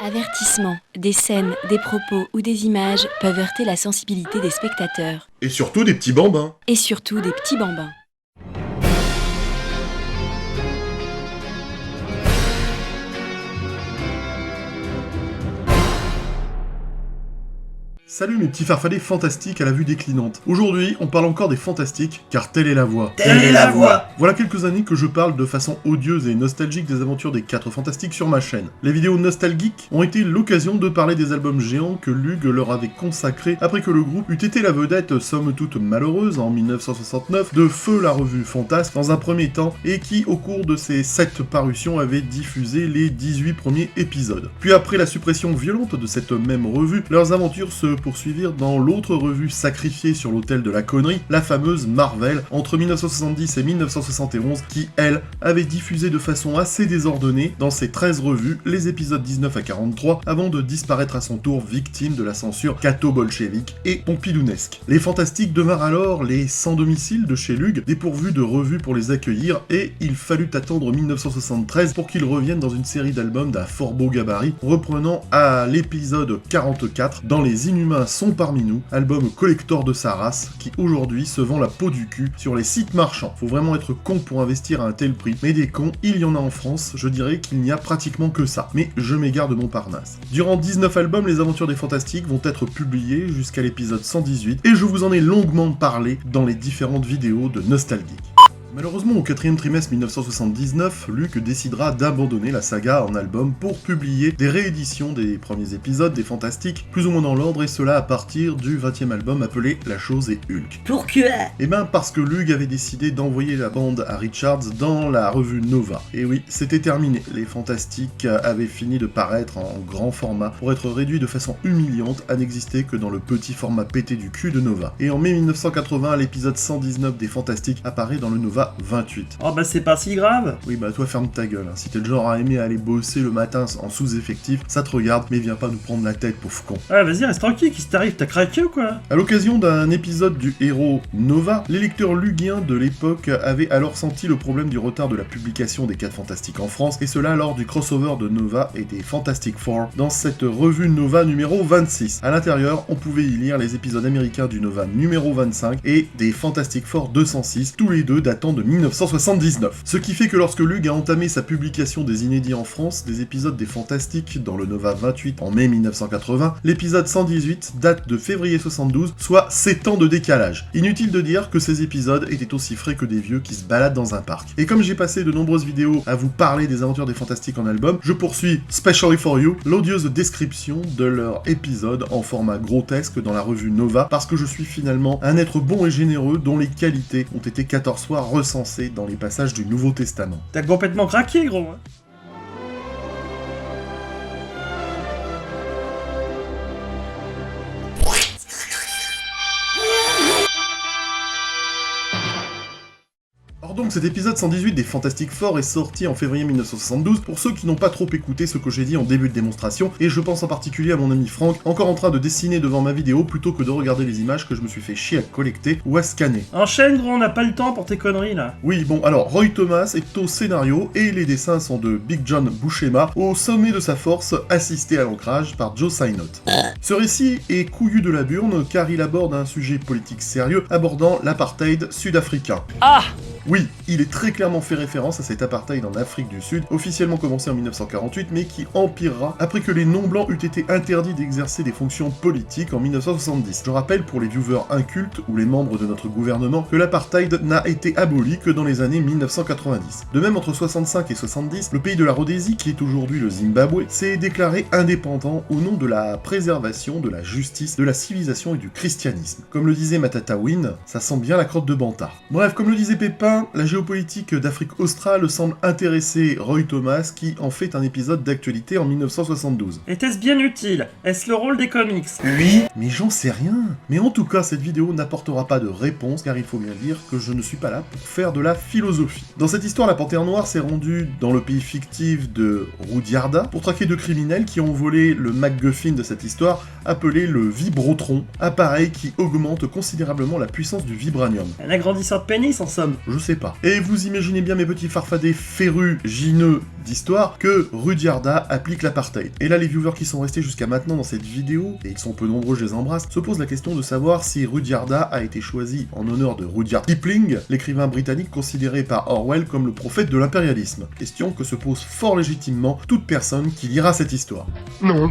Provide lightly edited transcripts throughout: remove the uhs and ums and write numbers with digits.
Avertissement. Des scènes, des propos ou des images peuvent heurter la sensibilité des spectateurs. Et surtout des petits bambins. Et surtout des petits bambins. Salut mes petits farfadets fantastiques à la vue déclinante. Aujourd'hui, on parle encore des fantastiques, car telle est la voix. Telle est la voix. Voilà quelques années que je parle de façon odieuse et nostalgique des aventures des 4 fantastiques sur ma chaîne. Les vidéos nostalgiques ont été l'occasion de parler des albums géants que Lug leur avait consacrés après que le groupe eut été la vedette, somme toute malheureuse, en 1969, de Feu la revue Fantasque dans un premier temps, et qui, au cours de ces 7 parutions, avait diffusé les 18 premiers épisodes. Puis après la suppression violente de cette même revue, leurs aventures se poursuivirent dans l'autre revue sacrifiée sur l'autel de la connerie, la fameuse Marvel, entre 1970 et 1971, qui, elle, avait diffusé de façon assez désordonnée, dans ses 13 revues, les épisodes 19 à 43, avant de disparaître à son tour victime de la censure catho-bolchevique et pompidounesque. Les Fantastiques devinrent alors les sans domicile de chez Lug, dépourvus de revues pour les accueillir, et il fallut attendre 1973 pour qu'ils reviennent dans une série d'albums d'un fort beau gabarit, reprenant à l'épisode 44, Dans les Inhumains sont parmi nous, album collector de sa race, qui aujourd'hui se vend la peau du cul sur les sites marchands. Faut vraiment être con pour investir à un tel prix, mais des cons, il y en a en France, je dirais qu'il n'y a pratiquement que ça. Mais je m'égare de Montparnasse. Durant 19 albums, les aventures des Fantastiques vont être publiées jusqu'à l'épisode 118, et je vous en ai longuement parlé dans les différentes vidéos de Nostalgique. Malheureusement, au 4e trimestre 1979, Lug décidera d'abandonner la saga en album pour publier des rééditions des premiers épisodes des Fantastiques, plus ou moins dans l'ordre, et cela à partir du 20e album appelé La Chose et Hulk. Pourquoi? Eh ben parce que Lug avait décidé d'envoyer la bande à Richards dans la revue Nova. Et oui, c'était terminé, les Fantastiques avaient fini de paraître en grand format pour être réduits de façon humiliante à n'exister que dans le petit format pété du cul de Nova. Et en mai 1980, l'épisode 119 des Fantastiques apparaît dans le Nova 28. Oh bah c'est pas si grave. Oui bah toi ferme ta gueule, hein. Si t'es le genre à aimer aller bosser le matin en sous-effectif, ça te regarde, mais viens pas nous prendre la tête, pauvre con. Ouais vas-y reste tranquille, qu'est-ce qui t'arrive, t'as craqué ou quoi? À l'occasion d'un épisode du héros Nova, les lecteurs lugiens de l'époque avaient alors senti le problème du retard de la publication des 4 Fantastiques en France, et cela lors du crossover de Nova et des Fantastic Four dans cette revue Nova numéro 26. À l'intérieur, on pouvait y lire les épisodes américains du Nova numéro 25 et des Fantastic Four 206, tous les deux datant de 1979. Ce qui fait que lorsque Lug a entamé sa publication des inédits en France, des épisodes des Fantastiques dans le Nova 28 en mai 1980, l'épisode 118 date de février 72, soit 7 ans de décalage. Inutile de dire que ces épisodes étaient aussi frais que des vieux qui se baladent dans un parc. Et comme j'ai passé de nombreuses vidéos à vous parler des aventures des Fantastiques en album, je poursuis, specially for you, l'odieuse description de leur épisode en format grotesque dans la revue Nova, parce que je suis finalement un être bon et généreux dont les qualités ont été 14 fois recensées dans les passages du Nouveau Testament. T'as complètement craqué gros. Donc cet épisode 118 des Fantastic Four est sorti en février 1972, pour ceux qui n'ont pas trop écouté ce que j'ai dit en début de démonstration, et je pense en particulier à mon ami Franck, encore en train de dessiner devant ma vidéo plutôt que de regarder les images que je me suis fait chier à collecter ou à scanner. Enchaîne gros, on n'a pas le temps pour tes conneries là. Oui, bon, alors Roy Thomas est au scénario, et les dessins sont de Big John Buscema, au sommet de sa force, assisté à l'ancrage par Joe Signott. Ce récit est couillu de la burne, car il aborde un sujet politique sérieux, abordant l'apartheid sud-africain. Ah! Oui, il est très clairement fait référence à cet apartheid en Afrique du Sud, officiellement commencé en 1948, mais qui empirera après que les non-blancs eut été interdits d'exercer des fonctions politiques en 1970. Je rappelle pour les viewers incultes ou les membres de notre gouvernement que l'apartheid n'a été aboli que dans les années 1990. De même, entre 65 et 70, le pays de la Rhodésie, qui est aujourd'hui le Zimbabwe, s'est déclaré indépendant au nom de la préservation, de la justice, de la civilisation et du christianisme. Comme le disait Matata Win, ça sent bien la crotte de Bantard. Bref, comme le disait Pépin, la géopolitique d'Afrique australe semble intéresser Roy Thomas, qui en fait un épisode d'actualité en 1972. Était-ce bien utile? Est-ce le rôle des comics? Oui, mais j'en sais rien. Mais en tout cas, cette vidéo n'apportera pas de réponse, car il faut bien dire que je ne suis pas là pour faire de la philosophie. Dans cette histoire, la Panthère Noire s'est rendue dans le pays fictif de Rudyarda pour traquer 2 criminels qui ont volé le MacGuffin de cette histoire, appelé le Vibrotron, appareil qui augmente considérablement la puissance du vibranium. Un agrandisseur de pénis en somme. Je sais sais pas. Et vous imaginez bien mes petits farfadets férus, gineux d'histoire, que Rudyarda applique l'apartheid. Et là, les viewers qui sont restés jusqu'à maintenant dans cette vidéo, et ils sont peu nombreux, je les embrasse, se posent la question de savoir si Rudyarda a été choisi en honneur de Rudyard Kipling, l'écrivain britannique considéré par Orwell comme le prophète de l'impérialisme. Question que se pose fort légitimement toute personne qui lira cette histoire. Non.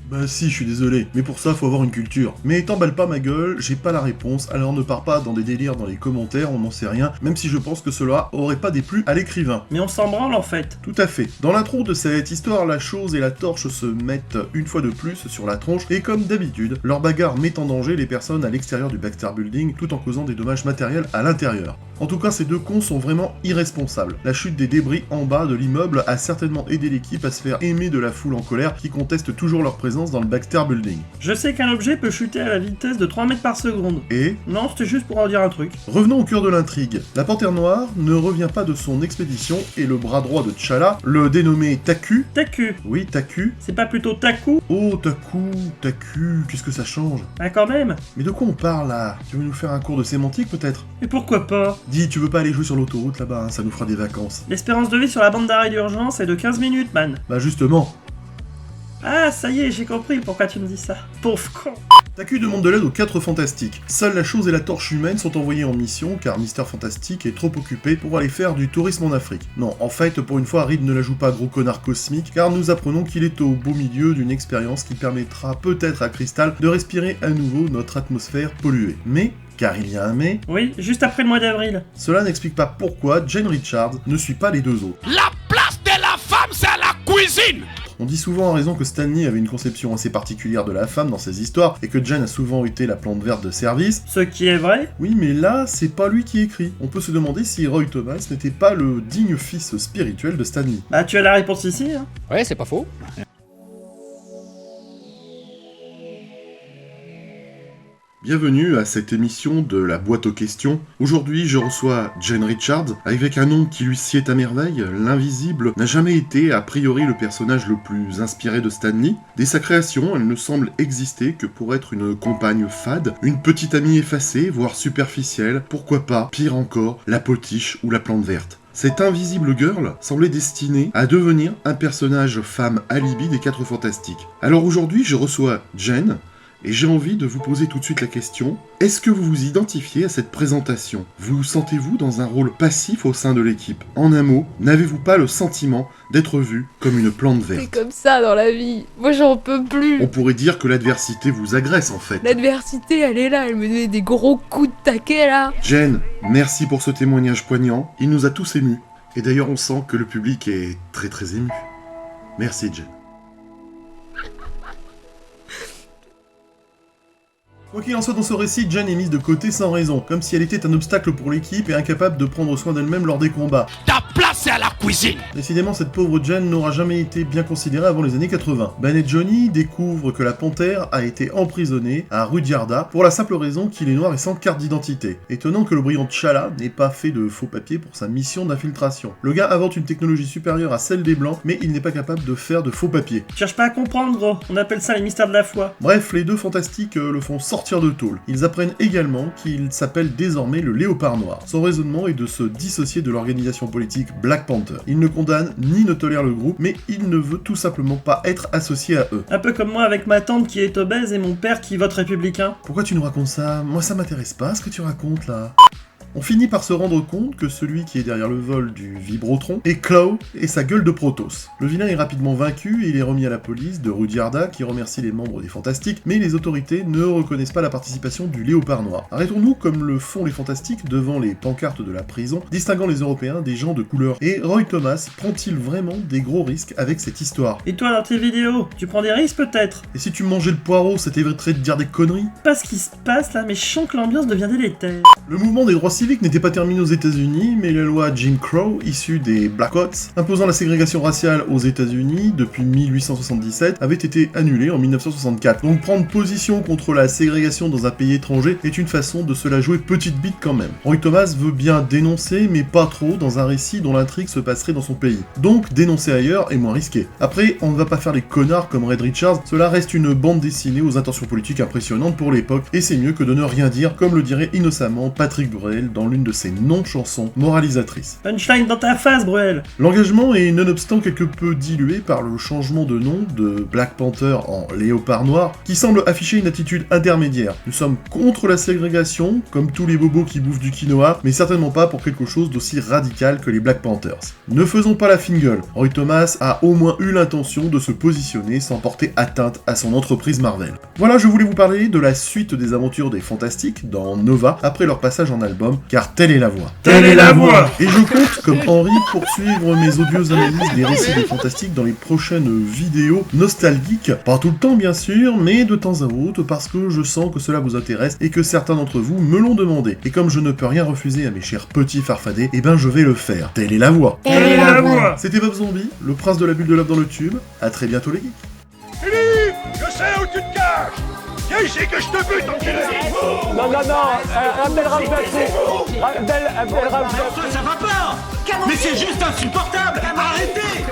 Bah si, je suis désolé, mais pour ça faut avoir une culture. Mais t'emballe pas ma gueule, j'ai pas la réponse, alors ne pars pas dans des délires dans les commentaires, on n'en sait rien, même si je pense que cela aurait pas déplu à l'écrivain. Mais on s'en branle en fait. Tout à fait. Dans l'intro de cette histoire, la chose et la torche se mettent une fois de plus sur la tronche, et comme d'habitude, leur bagarre met en danger les personnes à l'extérieur du Baxter Building, tout en causant des dommages matériels à l'intérieur. En tout cas, ces deux cons sont vraiment irresponsables. La chute des débris en bas de l'immeuble a certainement aidé l'équipe à se faire aimer de la foule en colère qui conteste toujours leur présence dans le Baxter Building. Je sais qu'un objet peut chuter à la vitesse de 3 mètres par seconde. Et Non, c'était juste pour en dire un truc. revenons au cœur de l'intrigue. La Panthère Noire ne revient pas de son expédition et le bras droit de T'Challa, le dénommé Taku, Taku. oui Taku, C'est pas plutôt Taku? oh Taku, qu'est-ce que ça change? Ah quand même. Mais de quoi on parle là? Tu veux nous faire un cours de sémantique peut-être? Et pourquoi pas? Dis, tu veux pas aller jouer sur l'autoroute là-bas, hein, ça nous fera des vacances. L'espérance de vie sur la bande d'arrêt d'urgence est de 15 minutes, man. Bah justement, Ah, ça y est, j'ai compris pourquoi tu me dis ça. Pauvre con. Taku demande de l'aide aux 4 Fantastiques. Seule la chose et la torche humaine sont envoyés en mission car Mister Fantastique est trop occupé pour aller faire du tourisme en Afrique. Non, en fait, pour une fois, Reed ne la joue pas gros connard cosmique car nous apprenons qu'il est au beau milieu d'une expérience qui permettra peut-être à Crystal de respirer à nouveau notre atmosphère polluée. Mais, car il y a un mais, Oui, juste après le mois d'avril. cela n'explique pas pourquoi Jane Richards ne suit pas les deux autres. La place de la femme, c'est à la cuisine. On dit souvent en raison que Stanley avait une conception assez particulière de la femme dans ses histoires et que Jane a souvent été la plante verte de service. Ce qui est vrai. Oui, mais là, c'est pas lui qui écrit. On peut se demander si Roy Thomas n'était pas le digne fils spirituel de Stanley. Bah tu as la réponse ici, hein. Ouais, c'est pas faux. Bienvenue à cette émission de la boîte aux questions. Aujourd'hui, je reçois Jane Richards, avec un nom qui lui sied à merveille. L'Invisible n'a jamais été, a priori, le personnage le plus inspiré de Stan Lee. Dès sa création, elle ne semble exister que pour être une compagne fade, une petite amie effacée, voire superficielle, pourquoi pas, pire encore, la potiche ou la plante verte. Cette Invisible Girl semblait destinée à devenir un personnage femme alibi des 4 Fantastiques. Alors aujourd'hui, je reçois Jane, et j'ai envie de vous poser tout de suite la question, est-ce que vous vous identifiez à cette présentation? Vous sentez-vous dans un rôle passif au sein de l'équipe? En un mot, n'avez-vous pas le sentiment d'être vu comme une plante C'est verte? comme ça dans la vie. Moi j'en peux plus. On pourrait dire que l'adversité vous agresse en fait. L'adversité elle est là, elle me met des gros coups de taquet là. Jane, merci pour ce témoignage poignant, il nous a tous émus. Et d'ailleurs on sent que le public est très très ému. Merci Jane. Quoi qu'il en soit dans ce récit, Jane est mise de côté sans raison, comme si elle était un obstacle pour l'équipe et incapable de prendre soin d'elle-même lors des combats. Ta place, c'est à la cuisine. Décidément, cette pauvre Jane n'aura jamais été bien considérée avant les années 80. Ben et Johnny découvrent que la panthère a été emprisonnée à Rudyarda pour la simple raison qu'il est noir et sans carte d'identité. Étonnant que le brillant T'Challa n'ait pas fait de faux papiers pour sa mission d'infiltration. Le gars invente une technologie supérieure à celle des blancs, mais il n'est pas capable de faire de faux papiers. Cherche pas à comprendre, gros. On appelle ça les mystères de la foi. Bref, les deux fantastiques le font sortir de tôle. Ils apprennent également qu'il s'appelle désormais le Léopard Noir. Son raisonnement est de se dissocier de l'organisation politique Black Panther. Il ne condamne ni ne tolère le groupe, mais il ne veut tout simplement pas être associé à eux. Un peu comme moi avec ma tante qui est obèse et mon père qui vote républicain. Pourquoi tu nous racontes ça? Moi ça m'intéresse pas ce que tu racontes là. On finit par se rendre compte que celui qui est derrière le vol du Vibrotron est Klaw et sa gueule de Protoss. Le vilain est rapidement vaincu et il est remis à la police de Rudyarda qui remercie les membres des Fantastiques, mais les autorités ne reconnaissent pas la participation du Léopard Noir. Arrêtons-nous comme le font les Fantastiques devant les pancartes de la prison, distinguant les Européens des gens de couleur. Et Roy Thomas prend-il vraiment des gros risques avec cette histoire? Et toi dans tes vidéos, tu prends des risques peut-être? Et si tu mangeais le poireau, ça t'éviterait de dire des conneries? Pas ce qui se passe là, mais je sens que l'ambiance devient délétère. Le mouvement des droits civique n'était pas terminé aux États-Unis, mais la loi Jim Crow, issue des Blackhawks, imposant la ségrégation raciale aux États-Unis depuis 1877, avait été annulée en 1964. Donc prendre position contre la ségrégation dans un pays étranger est une façon de se la jouer petite bite quand même. Roy Thomas veut bien dénoncer, mais pas trop dans un récit dont l'intrigue se passerait dans son pays. Donc dénoncer ailleurs est moins risqué. Après, on ne va pas faire les connards comme Red Richards, cela reste une bande dessinée aux intentions politiques impressionnantes pour l'époque, et c'est mieux que de ne rien dire, comme le dirait innocemment Patrick Bruel Bruel dans l'une de ses non-chansons moralisatrices. Punchline dans ta face, Bruel. L'engagement est nonobstant quelque peu dilué par le changement de nom de Black Panther en Léopard Noir, qui semble afficher une attitude intermédiaire. Nous sommes contre la ségrégation, comme tous les bobos qui bouffent du quinoa, mais certainement pas pour quelque chose d'aussi radical que les Black Panthers. Ne faisons pas la fine gueule, Roy Thomas a au moins eu l'intention de se positionner sans porter atteinte à son entreprise Marvel. Voilà, je voulais vous parler de la suite des aventures des Fantastiques dans Nova, après leur passage en album, car telle est la voie. Telle est la voie. Et je compte, comme Henri, poursuivre mes odieuses analyses des récits des Fantastiques dans les prochaines vidéos nostalgiques. Pas tout le temps bien sûr, mais de temps à autre, parce que je sens que cela vous intéresse et que certains d'entre vous me l'ont demandé. Et comme je ne peux rien refuser à mes chers petits farfadets, eh ben je vais le faire. Telle est la voie. Telle est la voie. C'était Bob Zombie, le prince de la bulle de love dans le tube. À très bientôt les geeks. Philippe, je sais où tu te caches. Viens ici que je te bute, enculé. Non, Abdel Ça va pas. Mais c'est juste insupportable. Arrêtez.